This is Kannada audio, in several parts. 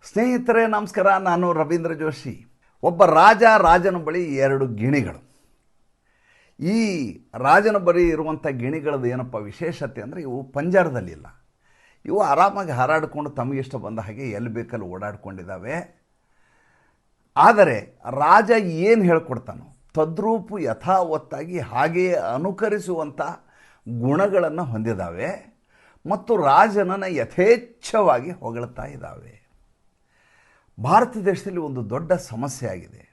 ಸ್ನೇಹಿತರೆ ನಮಸ್ಕಾರ. ನಾನು ರವೀಂದ್ರ ಜೋಶಿ. ಒಬ್ಬ ರಾಜನ ಬಳಿ ಎರಡು ಗಿಣಿಗಳು. ಈ ರಾಜನ ಬಳಿ ಇರುವಂಥ ಗಿಣಿಗಳದ್ದು ಏನಪ್ಪ ವಿಶೇಷತೆ ಅಂದರೆ ಇವು ಪಂಜರದಲ್ಲಿಲ್ಲ. ಇವು ಆರಾಮಾಗಿ ಹಾರಾಡಿಕೊಂಡು ತಮಗಿಷ್ಟ ಬಂದ ಹಾಗೆ ಎಲ್ಲಿ ಬೇಕಲ್ಲಿ ಓಡಾಡ್ಕೊಂಡಿದ್ದಾವೆ. ಆದರೆ ರಾಜ ಏನು ಹೇಳ್ಕೊಡ್ತಾನೋ ತದ್ರೂಪು ಯಥಾವತ್ತಾಗಿ ಹಾಗೆಯೇ ಅನುಕರಿಸುವಂಥ ಗುಣಗಳನ್ನು ಹೊಂದಿದ್ದಾವೆ ಮತ್ತು ರಾಜನನ್ನು ಯಥೇಚ್ಛವಾಗಿ ಹೊಗಳ್ತಾ ಇದ್ದಾವೆ. ಭಾರತ ದೇಶದಲ್ಲಿ ಒಂದು ದೊಡ್ಡ ಸಮಸ್ಯೆ ಆಗಿದೆ.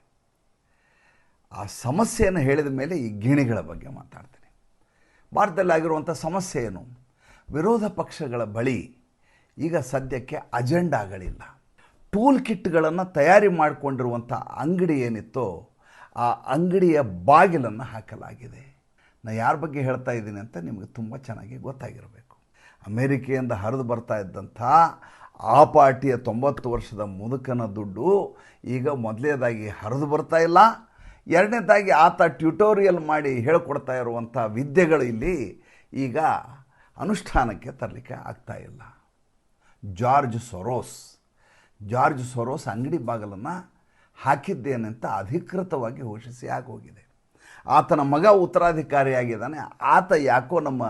ಆ ಸಮಸ್ಯೆಯನ್ನು ಹೇಳಿದ ಮೇಲೆ ಈ ಗಿಣಿಗಳ ಬಗ್ಗೆ ಮಾತಾಡ್ತೀನಿ. ಭಾರತದಲ್ಲಿ ಆಗಿರುವಂಥ ಸಮಸ್ಯೆ ಏನು? ವಿರೋಧ ಪಕ್ಷಗಳ ಬಳಿ ಈಗ ಸದ್ಯಕ್ಕೆ ಅಜೆಂಡಾಗಳಿಲ್ಲ. ಟೂಲ್ ಕಿಟ್ಗಳನ್ನು ತಯಾರಿ ಮಾಡಿಕೊಂಡಿರುವಂಥ ಅಂಗಡಿ ಏನಿತ್ತೋ ಆ ಅಂಗಡಿಯ ಬಾಗಿಲನ್ನು ಹಾಕಲಾಗಿದೆ. ನಾನು ಯಾರ ಬಗ್ಗೆ ಹೇಳ್ತಾ ಇದ್ದೀನಿ ಅಂತ ನಿಮಗೆ ತುಂಬ ಚೆನ್ನಾಗಿ ಗೊತ್ತಾಗಿರಬೇಕು. ಅಮೇರಿಕೆಯಿಂದ ಹರಿದು ಬರ್ತಾ ಇದ್ದಂಥ ಆ ಪಾರ್ಟಿಯ 90 ವರ್ಷದ ಮುದುಕನ ದುಡ್ಡು ಈಗ ಮೊದಲನೇದಾಗಿ ಹರಿದು ಬರ್ತಾ ಇಲ್ಲ. ಎರಡನೇದಾಗಿ ಆತ ಟ್ಯುಟೋರಿಯಲ್ ಮಾಡಿ ಹೇಳಿಕೊಡ್ತಾ ಇರುವಂಥ ವಿದ್ಯೆಗಳು ಇಲ್ಲಿ ಈಗ ಅನುಷ್ಠಾನಕ್ಕೆ ತರಲಿಕ್ಕೆ ಆಗ್ತಾ ಇಲ್ಲ. ಜಾರ್ಜ್ ಸೊರೋಸ್ ಅಂಗಡಿ ಬಾಗಿಲನ್ನು ಹಾಕಿದ್ದೇನೆಂತ ಅಧಿಕೃತವಾಗಿ ಘೋಷಿಸಿ ಆಗೋಗಿದೆ. ಆತನ ಮಗ ಉತ್ತರಾಧಿಕಾರಿಯಾಗಿದ್ದಾನೆ. ಆತ ಯಾಕೋ ನಮ್ಮ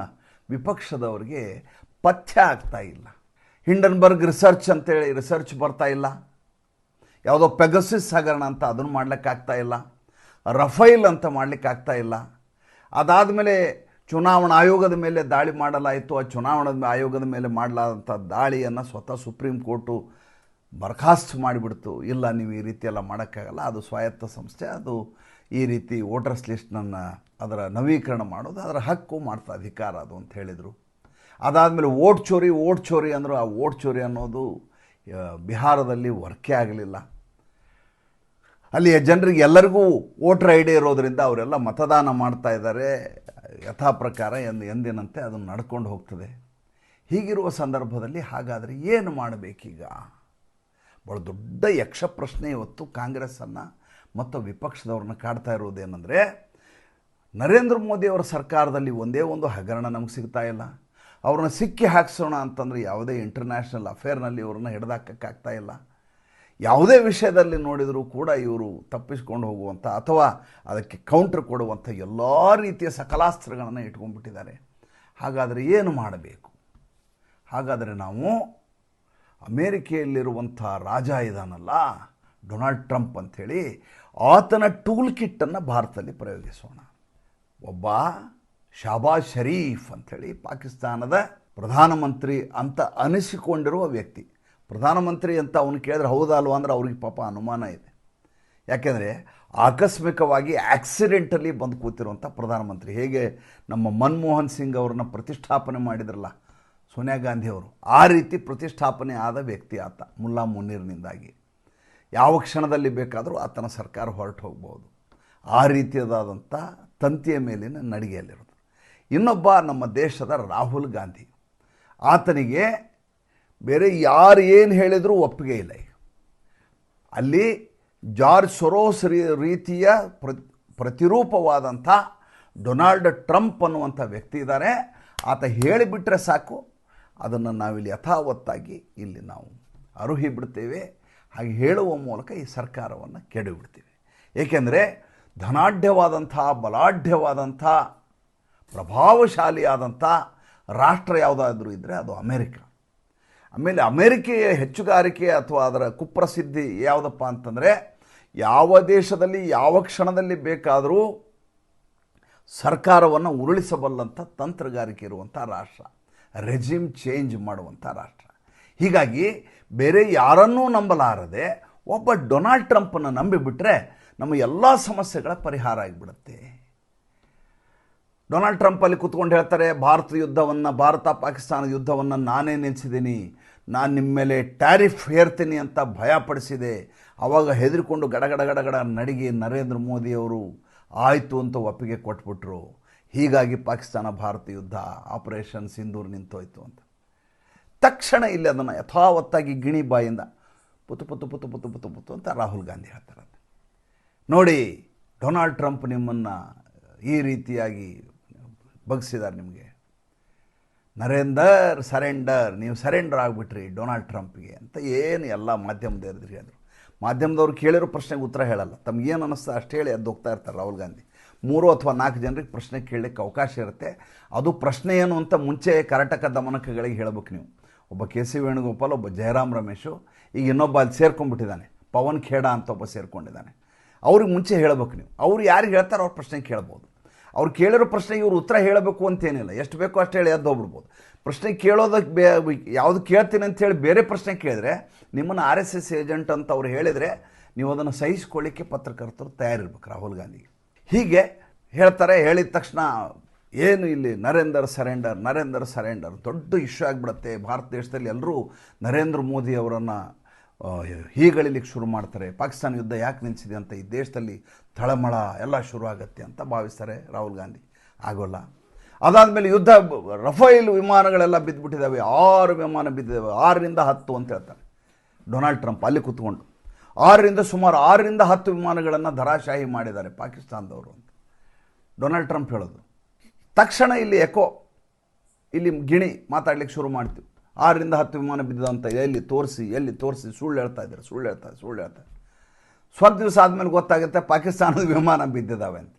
ವಿಪಕ್ಷದವರಿಗೆ ಪಥ್ಯ ಆಗ್ತಾ ಇಲ್ಲ. ಹಿಂಡನ್ಬರ್ಗ್ ರಿಸರ್ಚ್ ಅಂತೇಳಿ ರಿಸರ್ಚ್ ಬರ್ತಾ ಇಲ್ಲ. ಯಾವುದೋ ಪೆಗಸಿಸ್ ಹಗರಣ ಅಂತ ಅದನ್ನು ಮಾಡ್ಲಿಕ್ಕಾಗ್ತಾ ಇಲ್ಲ. ರಫೈಲ್ ಅಂತ ಮಾಡಲಿಕ್ಕಾಗ್ತಾ ಇಲ್ಲ. ಅದಾದಮೇಲೆ ಚುನಾವಣಾ ಆಯೋಗದ ಮೇಲೆ ದಾಳಿ ಮಾಡಲಾಯಿತು. ಆ ಚುನಾವಣಾ ಆಯೋಗದ ಮೇಲೆ ಮಾಡಲಾದಂಥ ದಾಳಿಯನ್ನು ಸ್ವತಃ ಸುಪ್ರೀಂ ಕೋರ್ಟು ಬರ್ಖಾಸ್ತು ಮಾಡಿಬಿಡ್ತು. ಇಲ್ಲ, ನೀವು ಈ ರೀತಿ ಎಲ್ಲ ಮಾಡೋಕ್ಕಾಗಲ್ಲ, ಅದು ಸ್ವಾಯತ್ತ ಸಂಸ್ಥೆ, ಅದು ಈ ರೀತಿ ವೋಟರ್ಸ್ ಲಿಸ್ಟ್ನನ್ನು ಅದರ ನವೀಕರಣ ಮಾಡೋದು ಅದರ ಹಕ್ಕು ಮಾಡ್ತಾ ಅಧಿಕಾರ ಅದು ಅಂತ ಹೇಳಿದರು. ಅದಾದಮೇಲೆ ಓಟ್ ಚೋರಿ ಅಂದರು. ಆ ಓಟ್ ಚೋರಿ ಅನ್ನೋದು ಬಿಹಾರದಲ್ಲಿ ವರ್ಕೇ ಆಗಲಿಲ್ಲ. ಅಲ್ಲಿಯ ಜನರಿಗೆ ಎಲ್ಲರಿಗೂ ವೋಟರ್ ಐ ಡಿ ಇರೋದರಿಂದ ಅವರೆಲ್ಲ ಮತದಾನ ಮಾಡ್ತಾ ಇದ್ದಾರೆ. ಯಥಾ ಪ್ರಕಾರ ಎಂದಿನಂತೆ ಅದನ್ನು ನಡ್ಕೊಂಡು ಹೋಗ್ತದೆ. ಹೀಗಿರುವ ಸಂದರ್ಭದಲ್ಲಿ ಹಾಗಾದರೆ ಏನು ಮಾಡಬೇಕೀಗ? ಭಾಳ ದೊಡ್ಡ ಯಕ್ಷ ಪ್ರಶ್ನೆ ಇವತ್ತು ಕಾಂಗ್ರೆಸ್ಸನ್ನು ಮತ್ತು ವಿಪಕ್ಷದವ್ರನ್ನ ಕಾಡ್ತಾ ಇರೋದೇನೆಂದರೆ, ನರೇಂದ್ರ ಮೋದಿಯವರ ಸರ್ಕಾರದಲ್ಲಿ ಒಂದೇ ಒಂದು ಹಗರಣ ನಮಗೆ ಸಿಗ್ತಾ ಇಲ್ಲ. ಅವ್ರನ್ನ ಸಿಕ್ಕಿ ಹಾಕ್ಸೋಣ ಅಂತಂದರೆ ಯಾವುದೇ ಇಂಟರ್ನ್ಯಾಷನಲ್ ಅಫೇರ್ನಲ್ಲಿ ಇವ್ರನ್ನ ಹಿಡ್ದಾಕಕ್ಕಾಗ್ತಾ ಇಲ್ಲ. ಯಾವುದೇ ವಿಷಯದಲ್ಲಿ ನೋಡಿದರೂ ಕೂಡ ಇವರು ತಪ್ಪಿಸ್ಕೊಂಡು ಹೋಗುವಂಥ ಅಥವಾ ಅದಕ್ಕೆ ಕೌಂಟ್ರ್ ಕೊಡುವಂಥ ಎಲ್ಲ ರೀತಿಯ ಸಕಲಾಸ್ತ್ರಗಳನ್ನು ಇಟ್ಕೊಂಡ್ಬಿಟ್ಟಿದ್ದಾರೆ. ಹಾಗಾದರೆ ಏನು ಮಾಡಬೇಕು? ಹಾಗಾದರೆ ನಾವು ಅಮೇರಿಕೆಯಲ್ಲಿರುವಂಥ ರಾಜ ಇದಾನಲ್ಲ ಡೊನಾಲ್ಡ್ ಟ್ರಂಪ್ ಅಂಥೇಳಿ, ಆತನ ಟೂಲ್ ಕಿಟ್ಟನ್ನು ಭಾರತದಲ್ಲಿ ಪ್ರಯೋಗಿಸೋಣ. ಒಬ್ಬ ಶಹಬಾಜ್ ಶರೀಫ್ ಅಂಥೇಳಿ ಪಾಕಿಸ್ತಾನದ ಪ್ರಧಾನಮಂತ್ರಿ ಅಂತ ಅನಿಸಿಕೊಂಡಿರುವ ವ್ಯಕ್ತಿ. ಪ್ರಧಾನಮಂತ್ರಿ ಅಂತ ಅವನು ಕೇಳಿದ್ರೆ ಹೌದಾ ಅಲ್ವಾ ಅಂದ್ರೆ ಅವ್ರಿಗೆ ಪಾಪ ಅನುಮಾನ ಇದೆ. ಯಾಕೆಂದರೆ ಆಕಸ್ಮಿಕವಾಗಿ ಆಕ್ಸಿಡೆಂಟಲ್ಲಿ ಬಂದು ಕೂತಿರುವಂಥ ಪ್ರಧಾನಮಂತ್ರಿ. ಹೇಗೆ ನಮ್ಮ ಮನಮೋಹನ್ ಸಿಂಗ್ ಅವ್ರನ್ನ ಪ್ರತಿಷ್ಠಾಪನೆ ಮಾಡಿದ್ರಲ್ಲ ಸೋನಿಯಾ ಗಾಂಧಿಯವರು, ಆ ರೀತಿ ಪ್ರತಿಷ್ಠಾಪನೆ ಆದ ವ್ಯಕ್ತಿ ಆತ ಮುಲ್ಲಾ ಮುನ್ನೀರ್ನಿಂದಾಗಿ. ಯಾವ ಕ್ಷಣದಲ್ಲಿ ಬೇಕಾದರೂ ಆತನ ಸರ್ಕಾರ ಹೊರಟು ಹೋಗ್ಬೋದು. ಆ ರೀತಿಯಾದಂಥ ತಂತಿಯ ಮೇಲಿನ ನಡಿಗೆಯಲ್ಲಿರೋದು. ಇನ್ನೊಬ್ಬ ನಮ್ಮ ದೇಶದ ರಾಹುಲ್ ಗಾಂಧಿ. ಆತನಿಗೆ ಬೇರೆ ಯಾರು ಏನು ಹೇಳಿದರೂ ಒಪ್ಪಿಗೆ ಇಲ್ಲ. ಅಲ್ಲಿ ಜಾರ್ಜ್ ಸೊರೋಸ್ ರೀತಿಯ ಪ್ರತಿರೂಪವಾದಂಥ ಡೊನಾಲ್ಡ್ ಟ್ರಂಪ್ ಅನ್ನುವಂಥ ವ್ಯಕ್ತಿ ಇದ್ದಾರೆ. ಆತ ಹೇಳಿಬಿಟ್ರೆ ಸಾಕು, ಅದನ್ನು ನಾವಿಲ್ಲಿ ಯಥಾವತ್ತಾಗಿ ಇಲ್ಲಿ ನಾವು ಅರುಹಿ ಬಿಡ್ತೇವೆ. ಹಾಗೆ ಹೇಳುವ ಮೂಲಕ ಈ ಸರ್ಕಾರವನ್ನು ಕೆಡವಿಬಿಡ್ತೀವಿ. ಏಕೆಂದರೆ ಧನಾಢ್ಯವಾದಂಥ ಬಲಾಢ್ಯವಾದಂಥ ಪ್ರಭಾವಶಾಲಿಯಾದಂಥ ರಾಷ್ಟ್ರ ಯಾವುದಾದ್ರೂ ಇದ್ದರೆ ಅದು ಅಮೇರಿಕ. ಆಮೇಲೆ ಅಮೇರಿಕೆಯ ಹೆಚ್ಚುಗಾರಿಕೆ ಅಥವಾ ಅದರ ಕುಪ್ರಸಿದ್ಧಿ ಯಾವುದಪ್ಪ ಅಂತಂದರೆ, ಯಾವ ದೇಶದಲ್ಲಿ ಯಾವ ಕ್ಷಣದಲ್ಲಿ ಬೇಕಾದರೂ ಸರ್ಕಾರವನ್ನು ಉರುಳಿಸಬಲ್ಲಂಥ ತಂತ್ರಗಾರಿಕೆ ಇರುವಂಥ ರಾಷ್ಟ್ರ, ರೆಜಿಮ್ ಚೇಂಜ್ ಮಾಡುವಂಥ ರಾಷ್ಟ್ರ. ಹೀಗಾಗಿ ಬೇರೆ ಯಾರನ್ನೂ ನಂಬಲಾರದೆ ಒಬ್ಬ ಡೊನಾಲ್ಡ್ ಟ್ರಂಪನ್ನು ನಂಬಿಬಿಟ್ರೆ ನಮ್ಮ ಎಲ್ಲ ಸಮಸ್ಯೆಗಳ ಪರಿಹಾರ ಆಗಿಬಿಡುತ್ತೆ. ಡೊನಾಲ್ಡ್ ಟ್ರಂಪ್ ಅಲ್ಲಿ ಕೂತ್ಕೊಂಡು ಹೇಳ್ತಾರೆ, ಭಾರತ ಪಾಕಿಸ್ತಾನದ ಯುದ್ಧವನ್ನು ನಾನೇ ನಿಲ್ಲಿಸಿದ್ದೀನಿ, ನಾನು ನಿಮ್ಮ ಮೇಲೆ ಟ್ಯಾರಿಫ್ ಹೇರ್ತೀನಿ ಅಂತ ಭಯಪಡಿಸಿದೆ. ಆವಾಗ ಹೆದರಿಕೊಂಡು ಗಡಗಡ ನಡಿಗೆ ನರೇಂದ್ರ ಮೋದಿಯವರು ಆಯಿತು ಅಂತ ಒಪ್ಪಿಗೆ ಕೊಟ್ಬಿಟ್ರು. ಹೀಗಾಗಿ ಪಾಕಿಸ್ತಾನ ಭಾರತ ಯುದ್ಧ ಆಪರೇಷನ್ ಸಿಂಧೂರ್ ನಿಂತೋಯ್ತು ಅಂತ. ತಕ್ಷಣ ಇಲ್ಲಿ ಅದನ್ನು ಯಥಾವತ್ತಾಗಿ ಗಿಣಿ ಬಾಯಿಂದ ಪುತ್ತು ಅಂತ ರಾಹುಲ್ ಗಾಂಧಿ ಹೇಳ್ತಾರೆ. ನೋಡಿ, ಡೊನಾಲ್ಡ್ ಟ್ರಂಪ್ ನಿಮ್ಮನ್ನು ಈ ರೀತಿಯಾಗಿ ಬಗ್ಸಿದ್ದಾರೆ. ನಿಮಗೆ ನರೇಂದರ್ ಸರೆಂಡರ್, ನೀವು ಸರೆಂಡರ್ ಆಗಿಬಿಟ್ರಿ ಡೊನಾಲ್ಡ್ ಟ್ರಂಪ್ಗೆ ಅಂತ ಏನು ಎಲ್ಲ ಮಾಧ್ಯಮದವ್ರು ಹೇಳಿದ್ರು. ಮಾಧ್ಯಮದವ್ರು ಕೇಳಿರೋ ಪ್ರಶ್ನೆಗೆ ಉತ್ತರ ಹೇಳಲ್ಲ, ತಮಗೇನು ಅನ್ನಿಸ್ತಾ ಅಷ್ಟು ಹೇಳಿ ಎದ್ದು ಹೋಗ್ತಾ ಇರ್ತಾರೆ ರಾಹುಲ್ ಗಾಂಧಿ. 3 ಅಥವಾ 4 ಜನರಿಗೆ ಪ್ರಶ್ನೆ ಕೇಳಲಿಕ್ಕೆ ಅವಕಾಶ ಇರುತ್ತೆ. ಅದು ಪ್ರಶ್ನೆ ಏನು ಅಂತ ಮುಂಚೆ ಕರ್ನಾಟಕ ದಮನಕಗಳಿಗೆ ಹೇಳಬೇಕು ನೀವು. ಒಬ್ಬ ಕೆ ಸಿ ವೇಣುಗೋಪಾಲ್, ಒಬ್ಬ ಜಯರಾಮ್ ರಮೇಶು, ಈಗ ಇನ್ನೊಬ್ಬ ಅಲ್ಲಿ ಸೇರ್ಕೊಂಡ್ಬಿಟ್ಟಿದ್ದಾನೆ, ಪವನ್ ಖೇಡಾ ಅಂತ ಒಬ್ಬ ಸೇರ್ಕೊಂಡಿದ್ದಾನೆ. ಅವ್ರಿಗೆ ಮುಂಚೆ ಹೇಳಬೇಕು ನೀವು. ಅವ್ರು ಯಾರಿಗೆ ಹೇಳ್ತಾರೋ ಅವ್ರ ಪ್ರಶ್ನೆ ಕೇಳ್ಬೋದು. ಅವ್ರು ಕೇಳಿರೋ ಪ್ರಶ್ನೆಗೆ ಇವ್ರು ಉತ್ತರ ಹೇಳಬೇಕು ಅಂತೇನಿಲ್ಲ, ಎಷ್ಟು ಬೇಕೋ ಅಷ್ಟು ಹೇಳಿ ಎದ್ದು ಹೋಗ್ಬಿಡ್ಬೋದು. ಪ್ರಶ್ನೆ ಕೇಳೋದಕ್ಕೆ ಯಾವುದು ಕೇಳ್ತೀನಿ ಅಂಥೇಳಿ ಬೇರೆ ಪ್ರಶ್ನೆ ಕೇಳಿದ್ರೆ ನಿಮ್ಮನ್ನು RSS ಏಜೆಂಟ್ ಅಂತ ಅವ್ರು ಹೇಳಿದರೆ ನೀವು ಅದನ್ನು ಸಹಿಸ್ಕೊಳ್ಳಿಕ್ಕೆ ಪತ್ರಕರ್ತರು ತಯಾರಿರ್ಬೇಕು ರಾಹುಲ್ ಗಾಂಧಿಗೆ. ಹೀಗೆ ಹೇಳ್ತಾರೆ. ಹೇಳಿದ ತಕ್ಷಣ ಏನು ಇಲ್ಲಿ ನರೇಂದರ್ ಸರೆಂಡರ್ ದೊಡ್ಡ ಇಶ್ಯೂ ಆಗಿಬಿಡುತ್ತೆ ಭಾರತ ದೇಶದಲ್ಲಿ. ಎಲ್ಲರೂ ನರೇಂದ್ರ ಮೋದಿ ಅವರನ್ನು ಹೀಗಳಿಲಿಕ್ಕೆ ಶುರು ಮಾಡ್ತಾರೆ. ಪಾಕಿಸ್ತಾನ ಯುದ್ಧ ಯಾಕೆ ನಿಲ್ಲಿಸಿದೆ ಅಂತ ಈ ದೇಶದಲ್ಲಿ ತಳಮಳ ಎಲ್ಲ ಶುರು ಆಗುತ್ತೆ ಅಂತ ಭಾವಿಸ್ತಾರೆ ರಾಹುಲ್ ಗಾಂಧಿ. ಆಗೋಲ್ಲ. ಅದಾದಮೇಲೆ ಯುದ್ಧ, ರಫೇಲ್ ವಿಮಾನಗಳೆಲ್ಲ ಬಿದ್ದುಬಿಟ್ಟಿದ್ದಾವೆ, 6 ವಿಮಾನ ಬಿದ್ದಿದ್ದಾವೆ, 6ರಿಂದ 10 ಅಂತ ಹೇಳ್ತಾರೆ ಡೊನಾಲ್ಡ್ ಟ್ರಂಪ್ ಅಲ್ಲಿ ಕೂತ್ಕೊಂಡು. ಸುಮಾರು 6ರಿಂದ 10 ವಿಮಾನಗಳನ್ನು ಧರಾಶಾಹಿ ಮಾಡಿದ್ದಾರೆ ಪಾಕಿಸ್ತಾನದವರು ಅಂತ ಡೊನಾಲ್ಡ್ ಟ್ರಂಪ್ ಹೇಳೋದು. ತಕ್ಷಣ ಇಲ್ಲಿ ಇಲ್ಲಿ ಗಿಣಿ ಮಾತಾಡ್ಲಿಕ್ಕೆ ಶುರು ಮಾಡ್ತೀವಿ. 6ರಿಂದ 10 ವಿಮಾನ ಬಿದ್ದಂತ ಎಲ್ಲಿ ತೋರಿಸಿ ಸುಳ್ಳು ಹೇಳ್ತಾ ಇದ್ದಾರೆ. ಸ್ವಲ್ಪ ದಿವಸ ಆದಮೇಲೆ ಗೊತ್ತಾಗುತ್ತೆ ಪಾಕಿಸ್ತಾನದ ವಿಮಾನ ಬಿದ್ದಿದ್ದಾವೆ ಅಂತ.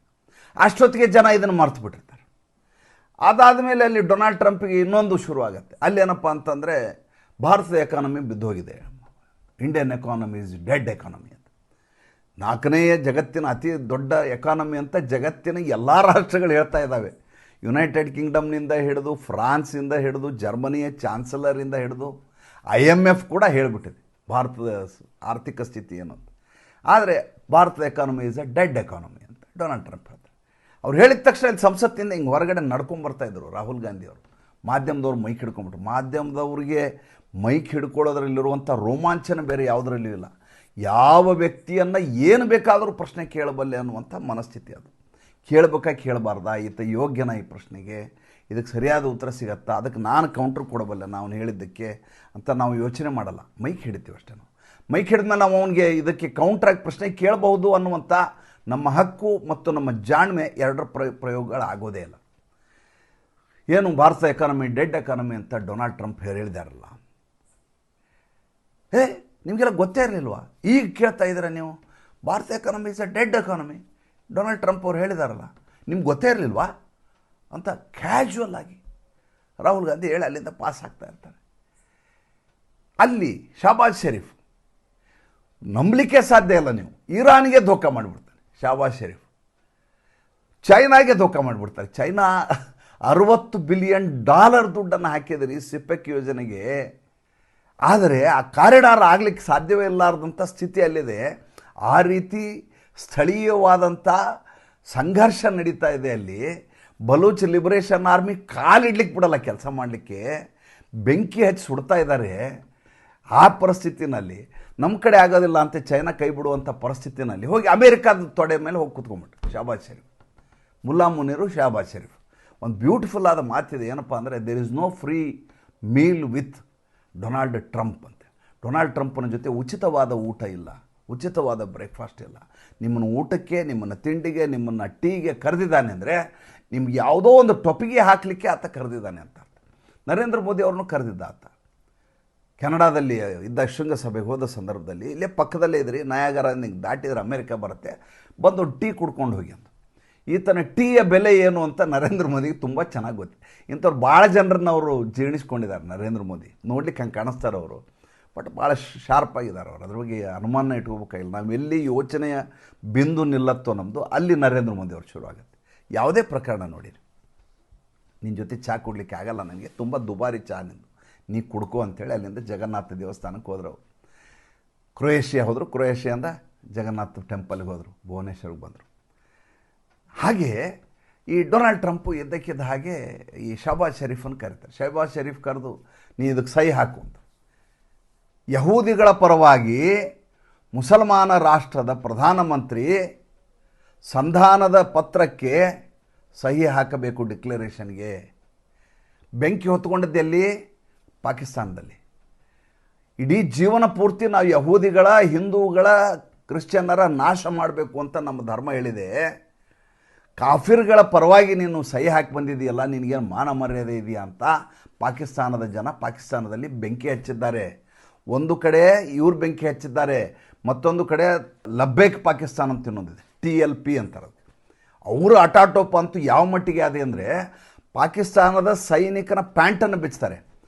ಅಷ್ಟೊತ್ತಿಗೆ ಜನ ಇದನ್ನು ಮರ್ತು ಬಿಟ್ಟಿರ್ತಾರೆ. ಅದಾದಮೇಲೆ ಅಲ್ಲಿ ಡೊನಾಲ್ಡ್ ಟ್ರಂಪ್ಗೆ ಇನ್ನೊಂದು ಶುರು ಆಗುತ್ತೆ. ಅಲ್ಲಿ ಏನಪ್ಪ ಅಂತಂದರೆ ಭಾರತದ ಎಕಾನಮಿ ಬಿದ್ದೋಗಿದೆ, Indian economy is dead economy ಅಂತ. 4ನೇ ಜಗತ್ತಿನ ಅತಿ ದೊಡ್ಡ ಎಕಾನಮಿ ಅಂತ ಜಗತ್ತಿನ ಎಲ್ಲ ರಾಷ್ಟ್ರಗಳು ಹೇಳ್ತಾ ಇದ್ದಾವೆ. ಯುನೈಟೆಡ್ ಕಿಂಗ್ಡಮ್ನಿಂದ ಹಿಡಿದು, ಫ್ರಾನ್ಸಿಂದ ಹಿಡಿದು, ಜರ್ಮನಿಯ ಚಾನ್ಸಲರಿಂದ ಹಿಡಿದು, IMF ಕೂಡ ಹೇಳಿಬಿಟ್ಟಿದೆ ಭಾರತದ ಆರ್ಥಿಕ ಸ್ಥಿತಿ ಏನು ಅಂತ. ಆದರೆ ಭಾರತದ economy is a dead economy ಅಂತ ಡೊನಾಲ್ಡ್ ಟ್ರಂಪ್ ಹೇಳ್ತಾರೆ. ಅವ್ರು ಹೇಳಿದ ತಕ್ಷಣ ಇಲ್ಲಿ ಸಂಸತ್ತಿಂದ ಹಿಂಗೆ ಹೊರಗಡೆ ನಡ್ಕೊಂಬರ್ತಾಯಿದ್ರು ರಾಹುಲ್ ಗಾಂಧಿಯವರು. ಮಾಧ್ಯಮದವ್ರು ಮೈಕ್ ಹಿಡ್ಕೊಂಬಿಟ್ರು. ಮಾಧ್ಯಮದವ್ರಿಗೆ ಮೈಕ್ ಹಿಡ್ಕೊಳ್ಳೋದ್ರಲ್ಲಿರುವಂಥ ರೋಮಾಂಚನ ಬೇರೆ ಯಾವುದರಲ್ಲೂ ಇಲ್ಲ. ಯಾವ ವ್ಯಕ್ತಿಯನ್ನು ಏನು ಬೇಕಾದರೂ ಪ್ರಶ್ನೆ ಕೇಳಬಲ್ಲೆ ಅನ್ನುವಂಥ ಮನಸ್ಥಿತಿ ಅದು. ಕೇಳಬಾರ್ದಾ, ಈತ ಯೋಗ್ಯನ ಈ ಪ್ರಶ್ನೆಗೆ, ಇದಕ್ಕೆ ಸರಿಯಾದ ಉತ್ತರ ಸಿಗತ್ತಾ, ಅದಕ್ಕೆ ನಾನು ಕೌಂಟ್ರ್ ಕೊಡಬಲ್ಲೆ ನಾವು ಹೇಳಿದ್ದಕ್ಕೆ ಅಂತ ನಾವು ಯೋಚನೆ ಮಾಡಲ್ಲ. ಮೈಕ್ ಹಿಡಿತೀವಿ ಅಷ್ಟೇ. ನಾವು ಮೈಕ್ ಹಿಡಿದ್ಮೇಲೆ ನಾವು ಅವನಿಗೆ ಇದಕ್ಕೆ ಕೌಂಟ್ರಾಗಿ ಪ್ರಶ್ನೆ ಕೇಳಬಹುದು ಅನ್ನುವಂಥ ನಮ್ಮ ಹಕ್ಕು ಮತ್ತು ನಮ್ಮ ಜಾಣ್ಮೆ ಎರಡರ ಪ್ರಯೋಗಗಳಾಗೋದೇ ಇಲ್ಲ. ಏನು ಭಾರತ ಎಕಾನಮಿ ಡೆಡ್ ಎಕಾನಮಿ ಅಂತ ಡೊನಾಲ್ಡ್ ಟ್ರಂಪ್ ಹೇಳಿದಾರಲ್ಲ, ನಿಮಗೆಲ್ಲ ಗೊತ್ತೇ ಇರಲಿಲ್ವಾ? ಈಗ ಕೇಳ್ತಾ ಇದ್ದೀರಾ ನೀವು, Bharat economy is a dead economy, Donald Trump ಅವ್ರು ಹೇಳಿದಾರಲ್ಲ, ನಿಮ್ಗೆ ಗೊತ್ತೇ ಇರಲಿಲ್ವಾ ಅಂತ ಕ್ಯಾಶುವಲ್ ಆಗಿ ರಾಹುಲ್ ಗಾಂಧಿ ಹೇಳಿ ಅಲ್ಲಿಂದ ಪಾಸ್ ಆಗ್ತಾ ಇರ್ತಾರೆ. ಅಲ್ಲಿ ಶಹಬಾಜ್ ಶರೀಫ್ ನಂಬಲಿಕ್ಕೆ ಸಾಧ್ಯ ಇಲ್ಲ. ನೀವು ಇರಾನ್ಗೆ ಧೋಖಾ ಮಾಡಿಬಿಡ್ತಾರೆ ಶಹಬಾಜ್ ಶರೀಫ್, ಚೈನಾಗೆ ಧೋಖಾ ಮಾಡಿಬಿಡ್ತಾರೆ. ಚೈನಾ $60 ಬಿಲಿಯನ್ ದುಡ್ಡನ್ನು ಹಾಕಿದ್ರಿ ಸಿಪೆಕ್ ಯೋಜನೆಗೆ. ಆದರೆ ಆ ಕಾರಿಡಾರ್ ಆಗಲಿಕ್ಕೆ ಸಾಧ್ಯವೇ ಇಲ್ಲಾರ್ದಂಥ ಸ್ಥಿತಿ ಅಲ್ಲಿದೆ. ಆ ರೀತಿ ಸ್ಥಳೀಯವಾದಂಥ ಸಂಘರ್ಷ ನಡೀತಾ ಇದೆ ಅಲ್ಲಿ. ಬಲೂಚ್ ಲಿಬರೇಷನ್ ಆರ್ಮಿ ಕಾಲಿಡ್ಲಿಕ್ಕೆ ಬಿಡಲ್ಲ ಕೆಲಸ ಮಾಡಲಿಕ್ಕೆ, ಬೆಂಕಿ ಹಚ್ಚಿ ಸುಡ್ತಾ ಇದ್ದಾರೆ. ಆ ಪರಿಸ್ಥಿತಿನಲ್ಲಿ ನಮ್ಮ ಕಡೆ ಆಗೋದಿಲ್ಲ ಅಂತ ಚೈನಾ ಕೈ ಬಿಡುವಂಥ ಪರಿಸ್ಥಿತಿನಲ್ಲಿ ಹೋಗಿ ಅಮೇರಿಕಾದ ತೊಡೆ ಮೇಲೆ ಹೋಗಿ ಕೂತ್ಕೊಂಡ್ಬಿಟ್ರು ಶಹಬಾಜ್ ಶರೀಫ್. ಮುಲ್ಲಾ ಮುನೀರು ಶಹಬಾಜ್ ಶರೀಫ್. ಒಂದು ಬ್ಯೂಟಿಫುಲ್ ಆದ ಮಾತಿದೆ, ಏನಪ್ಪ ಅಂದರೆ, there is no free meal with Donald Trump ಅಂತ. ಡೊನಾಲ್ಡ್ ಟ್ರಂಪ್ನ ಜೊತೆ ಉಚಿತವಾದ ಊಟ ಇಲ್ಲ, ಉಚಿತವಾದ ಬ್ರೇಕ್ಫಾಸ್ಟ್ ಇಲ್ಲ. ನಿಮ್ಮನ್ನು ಊಟಕ್ಕೆ, ನಿಮ್ಮನ್ನು ತಿಂಡಿಗೆ, ನಿಮ್ಮನ್ನು ಟೀಗೆ ಕರೆದಿದ್ದಾನೆ ಅಂದರೆ ನಿಮ್ಗೆ ಯಾವುದೋ ಒಂದು ಟೊಪಿಗೆ ಹಾಕಲಿಕ್ಕೆ ಆತ ಕರೆದಿದ್ದಾನೆ ಅಂತ ಅರ್ಥ. ನರೇಂದ್ರ ಮೋದಿ ಅವ್ರನ್ನೂ ಕರೆದಿದ್ದ ಆತ. ಕೆನಡಾದಲ್ಲಿ ಇದ್ದ ಶೃಂಗಸಭೆಗೆ ಹೋದ ಸಂದರ್ಭದಲ್ಲಿ ಇಲ್ಲೇ ಪಕ್ಕದಲ್ಲೇ ಇದ್ರಿ, ನಯಾಗರ ನಿಂಗೆ ದಾಟಿದ್ರೆ ಅಮೇರಿಕ ಬರುತ್ತೆ, ಬಂದು ಟೀ ಕುಡ್ಕೊಂಡು ಹೋಗಿ ಅಂತ. ಈತನ ಟೀಯ ಬೆಲೆ ಏನು ಅಂತ ನರೇಂದ್ರ ಮೋದಿಗೆ ತುಂಬ ಚೆನ್ನಾಗಿ ಗೊತ್ತು. ಇಂಥವ್ರು ಭಾಳ ಜನರನ್ನ ಅವರು ಜೀರ್ಣಿಸ್ಕೊಂಡಿದ್ದಾರೆ ನರೇಂದ್ರ ಮೋದಿ. ನೋಡ್ಲಿಕ್ಕೆ ಹಂಗೆ ಕಾಣಿಸ್ತಾರೆ ಅವರು, ಬಟ್ ಭಾಳ ಶಾರ್ಪ್ ಆಗಿದ್ದಾರೆ ಅವರು. ಅದ್ರ ಬಗ್ಗೆ ಅನುಮಾನ ಇಟ್ಕೋಬೇಕಾಗಿಲ್ಲ. ನಾವು ಎಲ್ಲಿ ಯೋಚನೆಯ ಬಿಂದು ನಿಲ್ಲತ್ತೋ ನಮ್ಮದು, ಅಲ್ಲಿ ನರೇಂದ್ರ ಮೋದಿ ಅವ್ರು ಶುರು ಆಗುತ್ತೆ. ಯಾವುದೇ ಪ್ರಕರಣ ನೋಡಿರಿ, ನಿನ್ನ ಜೊತೆ ಚಹಾ ಕೊಡಲಿಕ್ಕೆ ಆಗಲ್ಲ ನನಗೆ, ತುಂಬ ದುಬಾರಿ ಚಹಾ ನಿಂದು, ನೀ ಕುಡ್ಕೋ ಅಂಥೇಳಿ ಅಲ್ಲಿಂದ ಜಗನ್ನಾಥ ದೇವಸ್ಥಾನಕ್ಕೆ ಹೋದ್ರು. ಅವರು ಕ್ರೊಯೇಷಿಯಾ ಹೋದರು, ಕ್ರೊಯೇಷಿಯಿಂದ ಜಗನ್ನಾಥ ಟೆಂಪಲ್ಗೆ ಹೋದರು, ಭುವನೇಶ್ವರ್ಗೆ ಬಂದರು. ಹಾಗೆ ಈ ಡೊನಾಲ್ಡ್ ಟ್ರಂಪು ಇದ್ದಕ್ಕಿದ್ದ ಹಾಗೆ ಈ ಶಹಬಾಜ್ ಶರೀಫನ್ನು ಕರೀತಾರೆ. ಶಹಬಾಜ್ ಶರೀಫ್ ಕರೆದು ನೀ ಇದಕ್ಕೆ ಸಹಿ ಹಾಕು ಅಂತ. ಯಹೂದಿಗಳ ಪರವಾಗಿ ಮುಸಲ್ಮಾನ ರಾಷ್ಟ್ರದ ಪ್ರಧಾನಮಂತ್ರಿ ಸಂಧಾನದ ಪತ್ರಕ್ಕೆ ಸಹಿ ಹಾಕಬೇಕು, ಡಿಕ್ಲರೇಷನ್ಗೆ. ಬೆಂಕಿ ಹೊತ್ಕೊಂಡಿದ್ದೆಲ್ಲಿ? ಪಾಕಿಸ್ತಾನದಲ್ಲಿ. ಇಡೀ ಜೀವನ ಪೂರ್ತಿ ನಾವು ಯಹೂದಿಗಳ, ಹಿಂದೂಗಳ, ಕ್ರಿಶ್ಚಿಯನ್ನರ ನಾಶ ಮಾಡಬೇಕು ಅಂತ ನಮ್ಮ ಧರ್ಮ ಹೇಳಿದೆ. ಕಾಫಿರ್ಗಳ ಪರವಾಗಿ ನೀನು ಸಹಿ ಹಾಕಿ ಬಂದಿದೆಯಲ್ಲ, ನಿನಗೇನು ಮಾನ ಮರ್ಯಾದೆ ಇದೆಯಾ ಅಂತ ಪಾಕಿಸ್ತಾನದ ಜನ ಪಾಕಿಸ್ತಾನದಲ್ಲಿ ಬೆಂಕಿ ಹಚ್ಚಿದ್ದಾರೆ. ಒಂದು ಕಡೆ ಇವ್ರು ಬೆಂಕಿ ಹಚ್ಚಿದ್ದಾರೆ, ಮತ್ತೊಂದು ಕಡೆ ಲಬ್ಬೇಕ್ ಪಾಕಿಸ್ತಾನ ಅಂತ ಇನ್ನೊಂದಿದೆ, TLP ಅಂತಾರೆ. ಅವರು ಅಟಾಟೋಪ ಅಂತೂ ಯಾವ ಮಟ್ಟಿಗೆ ಅದೇ ಅಂದರೆ, ಪಾಕಿಸ್ತಾನದ ಸೈನಿಕನ ಪ್ಯಾಂಟನ್ನು ಬಿಚ್ತಾರೆ.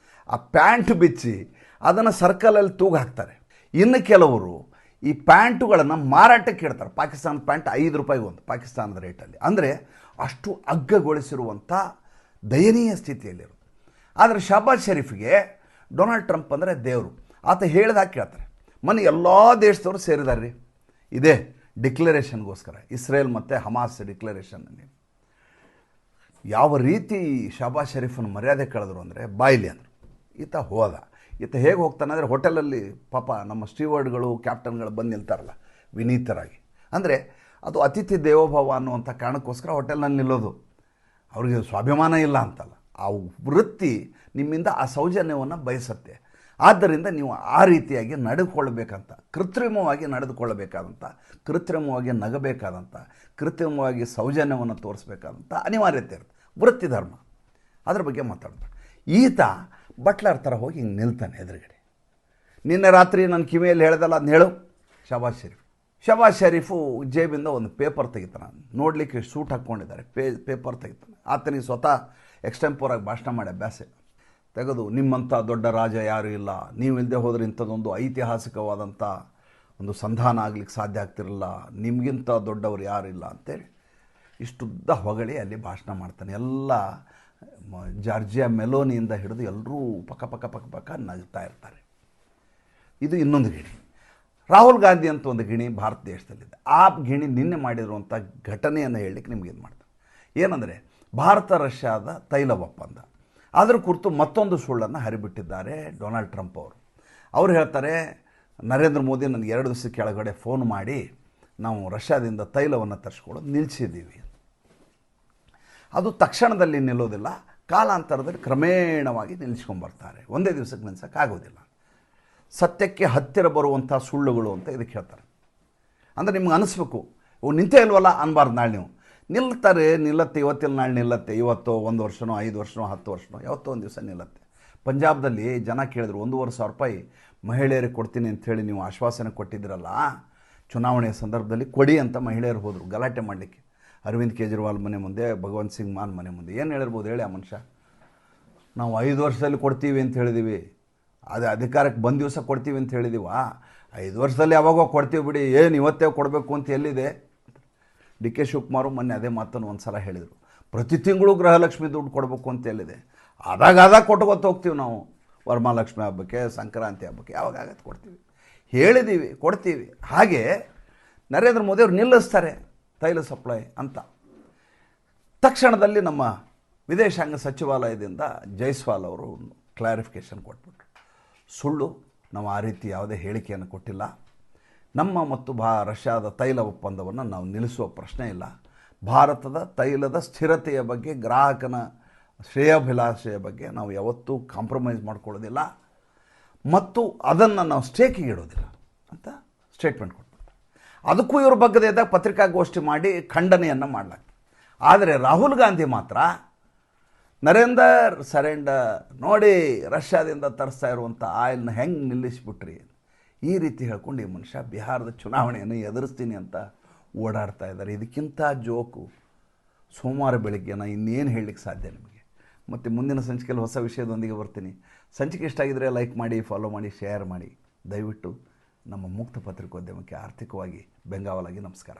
ಆ ಪ್ಯಾಂಟ್ ಬಿಚ್ಚಿ ಅದನ್ನು ಸರ್ಕಲಲ್ಲಿ ತೂಗು ಹಾಕ್ತಾರೆ. ಇನ್ನು ಕೆಲವರು ಈ ಪ್ಯಾಂಟುಗಳನ್ನು ಮಾರಾಟಕ್ಕೆ ಇಡ್ತಾರೆ. ಪಾಕಿಸ್ತಾನದ ಪ್ಯಾಂಟ್ 5 ರೂಪಾಯಿಗೆ ಒಂದು ಪಾಕಿಸ್ತಾನದ ರೇಟಲ್ಲಿ. ಅಂದರೆ ಅಷ್ಟು ಅಗ್ಗಗೊಳಿಸಿರುವಂಥ ದಯನೀಯ ಸ್ಥಿತಿಯಲ್ಲಿರೋದು. ಆದರೆ ಶಹಬಾಜ್ ಶರೀಫ್ಗೆ ಡೊನಾಲ್ಡ್ ಟ್ರಂಪ್ ಅಂದರೆ ದೇವರು. ಆತ ಹೇಳಿದಾಗ ಕೇಳ್ತಾರೆ. ಮೊನ್ನೆ ಎಲ್ಲ ದೇಶದವರು ಸೇರಿದ್ದಾರೆ ರೀ ಇದೇ ಡಿಕ್ಲರೇಷನ್ಗೋಸ್ಕರ, ಇಸ್ರೇಲ್ ಮತ್ತು ಹಮಾಸ್ ಡಿಕ್ಲರೇಷನ್ನಲ್ಲಿ. ಯಾವ ರೀತಿ ಶಹಬಾಜ್ ಶರೀಫನ್ನು ಮರ್ಯಾದೆ ಕಳೆದ್ರು ಅಂದರೆ, ಬಾಯಿಲಿ ಅಂದರು. ಈತ ಹೋದ. ಈತ ಹೇಗೆ ಹೋಗ್ತಾನೆ ಅಂದರೆ, ಹೋಟೆಲಲ್ಲಿ ಪಾಪ ನಮ್ಮ ಸ್ಟೀವರ್ಡ್ಗಳು ಕ್ಯಾಪ್ಟನ್ಗಳು ಬಂದು ನಿಲ್ತಾರಲ್ಲ ವಿನೀತರಾಗಿ. ಅಂದರೆ ಅದು ಅತಿಥಿ ದೇವೋಭವ ಅನ್ನುವಂಥ ಕಾರಣಕ್ಕೋಸ್ಕರ ಹೋಟೆಲ್ನಲ್ಲಿ ನಿಲ್ಲೋದು. ಅವ್ರಿಗೆ ಸ್ವಾಭಿಮಾನ ಇಲ್ಲ ಅಂತಲ್ಲ, ಆ ವೃತ್ತಿ ನಿಮ್ಮಿಂದ ಆ ಸೌಜನ್ಯವನ್ನು ಬಯಸುತ್ತೆ. ಆದ್ದರಿಂದ ನೀವು ಆ ರೀತಿಯಾಗಿ ನಡೆದುಕೊಳ್ಳಬೇಕಂತ, ಕೃತ್ರಿಮವಾಗಿ ನಡೆದುಕೊಳ್ಳಬೇಕಾದಂಥ, ಕೃತ್ರಿಮವಾಗಿ ನಗಬೇಕಾದಂಥ, ಕೃತ್ರಿಮವಾಗಿ ಸೌಜನ್ಯವನ್ನು ತೋರಿಸ್ಬೇಕಾದಂಥ ಅನಿವಾರ್ಯತೆ ಇರುತ್ತೆ. ವೃತ್ತಿ ಧರ್ಮ, ಅದ್ರ ಬಗ್ಗೆ ಮಾತಾಡ್ಬೇಕು. ಈತ ಬಟ್ಲರ್ ಥರ ಹೋಗಿ ಹಿಂಗೆ ನಿಲ್ತಾನೆ ಎದುರುಗಡೆ. ನಿನ್ನೆ ರಾತ್ರಿ ನನ್ನ ಕಿವಿಯಲ್ಲಿ ಹೇಳ್ದಲ್ಲ ಅದನ್ನ ಹೇಳು. ಶಹಬಾಜ್ ಶರೀಫು ಜೇಬಿಂದ ಒಂದು ಪೇಪರ್ ತೆಗಿತಾನೆ. ನೋಡಲಿಕ್ಕೆ ಸೂಟ್ ಹಾಕ್ಕೊಂಡಿದ್ದಾರೆ, ಪೇಪರ್ ತೆಗಿತಾನೆ. ಆತನಿಗೆ ಸ್ವತಃ ಎಕ್ಸ್ಟೆಂಪೋರಾಗಿ ಭಾಷಣ ಮಾಡಿ ಅಭ್ಯಾಸ ಇಲ್ಲ. ತೆಗೆದು, ನಿಮ್ಮಂಥ ದೊಡ್ಡ ರಾಜ ಯಾರೂ ಇಲ್ಲ, ನೀವು ಇಲ್ಲದೆ ಹೋದರೆ ಇಂಥದ್ದೊಂದು ಐತಿಹಾಸಿಕವಾದಂಥ ಒಂದು ಸಂಧಾನ ಆಗಲಿಕ್ಕೆ ಸಾಧ್ಯ ಆಗ್ತಿರಲಿಲ್ಲ, ನಿಮಗಿಂತ ದೊಡ್ಡವರು ಯಾರೂ ಇಲ್ಲ ಅಂತೇಳಿ ಇಷ್ಟುದ್ದ ಹೊಗಳಿ ಅಲ್ಲಿ ಭಾಷಣ ಮಾಡ್ತಾನೆ. ಎಲ್ಲ ಜಾರ್ಜಿಯಾ ಮೆಲೋನಿಯಿಂದ ಹಿಡಿದು ಎಲ್ಲರೂ ಪಕ್ಕ ನಗ್ತಾ ಇರ್ತಾರೆ. ಇದು ಇನ್ನೊಂದು ಗಿಣಿ. ರಾಹುಲ್ ಗಾಂಧಿ ಅಂತ ಒಂದು ಗಿಣಿ ಭಾರತ ದೇಶದಲ್ಲಿದೆ. ಆ ಗಿಣಿ ನಿನ್ನೆ ಮಾಡಿರುವಂಥ ಘಟನೆಯನ್ನು ಹೇಳಲಿಕ್ಕೆ ನಿಮ್ಗೆ ಏನು ಮಾಡ್ತಾರೆ. ಏನಂದರೆ, ಭಾರತ ರಷ್ಯಾದ ತೈಲ ಒಪ್ಪಂದ, ಅದರ ಕುರಿತು ಮತ್ತೊಂದು ಸುಳ್ಳನ್ನು ಹರಿಬಿಟ್ಟಿದ್ದಾರೆ ಡೊನಾಲ್ಡ್ ಟ್ರಂಪ್ ಅವರು. ಅವ್ರು ಹೇಳ್ತಾರೆ, ನರೇಂದ್ರ ಮೋದಿ ನನಗೆ 2 ದಿವಸ ಕೆಳಗಡೆ ಫೋನ್ ಮಾಡಿ ನಾವು ರಷ್ಯಾದಿಂದ ತೈಲವನ್ನು ತರಿಸ್ಕೊಳ್ಳೋದು ನಿಲ್ಲಿಸಿದ್ದೀವಿ. ಅದು ತಕ್ಷಣದಲ್ಲಿ ನಿಲ್ಲೋದಿಲ್ಲ, ಕಾಲಾಂತರದಲ್ಲಿ ಕ್ರಮೇಣವಾಗಿ ನಿಲ್ಲಿಸ್ಕೊಂಬರ್ತಾರೆ. ಒಂದೇ ದಿವಸಕ್ಕೆ ನಿಲ್ಲಿಸೋಕ್ಕಾಗೋದಿಲ್ಲ. ಸತ್ಯಕ್ಕೆ ಹತ್ತಿರ ಬರುವಂಥ ಸುಳ್ಳುಗಳು ಅಂತ ಇದಕ್ಕೆ ಹೇಳ್ತಾರೆ. ಅಂದರೆ ನಿಮ್ಗೆ ಅನಿಸ್ಬೇಕು, ಇವು ನಿಂತೇ ಇಲ್ವಲ್ಲ ಅನ್ಬಾರ್ದು. ನಾಳೆ ನೀವು ನಿಲ್ಲುತ್ತೆ, ಇವತ್ತಿಲ್ಲ ನಾಳೆ ನಿಲ್ಲತ್ತೆ. ಇವತ್ತು 1 ವರ್ಷನೋ 5 ವರ್ಷನೋ 10 ವರ್ಷನೋ ಯಾವತ್ತೋ ಒಂದು ದಿವಸ ನಿಲ್ಲತ್ತೆ. ಪಂಜಾಬ್ದಲ್ಲಿ ಜನ ಕೇಳಿದ್ರು, 1,500,000 ರೂಪಾಯಿ ಮಹಿಳೆಯರಿಗೆ ಕೊಡ್ತೀನಿ ಅಂಥೇಳಿ ನೀವು ಆಶ್ವಾಸನೆ ಕೊಟ್ಟಿದ್ದೀರಲ್ಲ, ಚುನಾವಣೆಯ ಸಂದರ್ಭದಲ್ಲಿ ಕೊಡಿ ಅಂತ ಮಹಿಳೆಯರು ಹೋದರು ಗಲಾಟೆ ಮಾಡಲಿಕ್ಕೆ. ಅರವಿಂದ್ ಕೇಜ್ರಿವಾಲ್ ಮನೆ ಮುಂದೆ, ಭಗವಂತ್ ಸಿಂಗ್ ಮಾನ್ ಮನೆ ಮುಂದೆ. ಏನು ಹೇಳಿರ್ಬೋದು ಹೇಳಿ ಆ ಮನುಷ್ಯ? ನಾವು 5 ವರ್ಷದಲ್ಲಿ ಕೊಡ್ತೀವಿ ಅಂತ ಹೇಳಿದ್ದೀವಿ, ಅದು ಅಧಿಕಾರಕ್ಕೆ ಬಂದ ದಿವಸ ಕೊಡ್ತೀವಿ ಅಂತ ಹೇಳಿದೀವ, 5 ವರ್ಷದಲ್ಲಿ ಯಾವಾಗೋ ಕೊಡ್ತೀವಿ ಬಿಡಿ, ಏನು ಇವತ್ತೇ ಕೊಡಬೇಕು ಅಂತ ಎಲ್ಲಿದೆ? ಡಿ ಕೆ ಶಿವಕುಮಾರು ಮೊನ್ನೆ ಅದೇ ಮಾತನ್ನು ಒಂದು ಸಲ ಹೇಳಿದರು. ಪ್ರತಿ ತಿಂಗಳು ಗೃಹಲಕ್ಷ್ಮಿ ದುಡ್ಡು ಕೊಡಬೇಕು ಅಂತ ಎಲ್ಲಿದೆ? ಆದಾಗ ಕೊಟ್ಕೊತ ಹೋಗ್ತೀವಿ ನಾವು. ವರಮಹಾಲಕ್ಷ್ಮಿ ಹಬ್ಬಕ್ಕೆ, ಸಂಕ್ರಾಂತಿ ಹಬ್ಬಕ್ಕೆ, ಯಾವಾಗತ್ತೆ ಕೊಡ್ತೀವಿ, ಹೇಳಿದ್ದೀವಿ ಕೊಡ್ತೀವಿ. ಹಾಗೆ ನರೇಂದ್ರ ಮೋದಿ ಅವರು ನಿಲ್ಲಿಸ್ತಾರೆ ತೈಲ ಸಪ್ಲೈ ಅಂತ. ತಕ್ಷಣದಲ್ಲಿ ನಮ್ಮ ವಿದೇಶಾಂಗ ಸಚಿವಾಲಯದಿಂದ ಜೈಸ್ವಾಲ್ ಅವರು ಕ್ಲಾರಿಫಿಕೇಷನ್ ಕೊಟ್ಬಿಟ್ರು. ಸುಳ್ಳು, ನಾವು ಆ ರೀತಿ ಯಾವುದೇ ಹೇಳಿಕೆಯನ್ನು ಕೊಟ್ಟಿಲ್ಲ. ನಮ್ಮ ಮತ್ತು ರಷ್ಯಾದ ತೈಲ ಒಪ್ಪಂದವನ್ನು ನಾವು ನಿಲ್ಲಿಸುವ ಪ್ರಶ್ನೆ ಇಲ್ಲ. ಭಾರತದ ತೈಲದ ಸ್ಥಿರತೆಯ ಬಗ್ಗೆ, ಗ್ರಾಹಕನ ಶ್ರೇಯೋಭಿಲಾಷೆಯ ಬಗ್ಗೆ ನಾವು ಯಾವತ್ತೂ ಕಾಂಪ್ರಮೈಸ್ ಮಾಡ್ಕೊಳ್ಳೋದಿಲ್ಲ ಮತ್ತು ಅದನ್ನು ನಾವು ಸ್ಟೇಕಿಗೆ ಇಡೋದಿಲ್ಲ ಅಂತ ಸ್ಟೇಟ್ಮೆಂಟ್ ಕೊಟ್ಬಿಡ್ತಾರೆ. ಅದಕ್ಕೂ ಇವ್ರ ಬಗ್ಗೆ ಇದ್ದಾಗ ಪತ್ರಿಕಾಗೋಷ್ಠಿ ಮಾಡಿ ಖಂಡನೆಯನ್ನು ಮಾಡಲಾಗ್ತದೆ. ಆದರೆ ರಾಹುಲ್ ಗಾಂಧಿ ಮಾತ್ರ ನರೇಂದರ್ ಸರೆಂಡರ್ ನೋಡಿ, ರಷ್ಯಾದಿಂದ ತರಿಸ್ತಾ ಇರುವಂಥ ಆಯಿಲ್ನ ಹೆಂಗೆ ನಿಲ್ಲಿಸಿಬಿಟ್ರಿ, ಈ ರೀತಿ ಹೇಳ್ಕೊಂಡು ಈ ಮನುಷ್ಯ ಬಿಹಾರದ ಚುನಾವಣೆಯನ್ನು ಎದುರಿಸ್ತೀನಿ ಅಂತ ಓಡಾಡ್ತಾ ಇದ್ದಾರೆ. ಇದಕ್ಕಿಂತ ಜೋಕು ಸೋಮವಾರ ಬೆಳಗ್ಗೆ ನಾನು ಇನ್ನೇನು ಹೇಳಲಿಕ್ಕೆ ಸಾಧ್ಯ ನಿಮಗೆ. ಮತ್ತು ಮುಂದಿನ ಸಂಚಿಕೆಯಲ್ಲಿ ಹೊಸ ವಿಷಯದೊಂದಿಗೆ ಬರ್ತೀನಿ. ಸಂಚಿಕೆ ಇಷ್ಟ ಆಗಿದ್ದರೆ ಲೈಕ್ ಮಾಡಿ, ಫಾಲೋ ಮಾಡಿ, ಶೇರ್ ಮಾಡಿ. ದಯವಿಟ್ಟು ನಮ್ಮ ಮುಕ್ತ ಪತ್ರಿಕೋದ್ಯಮಕ್ಕೆ ಆರ್ಥಿಕವಾಗಿ ಬೆಂಗಾವಲಾಗಿ ನಮಸ್ಕಾರ.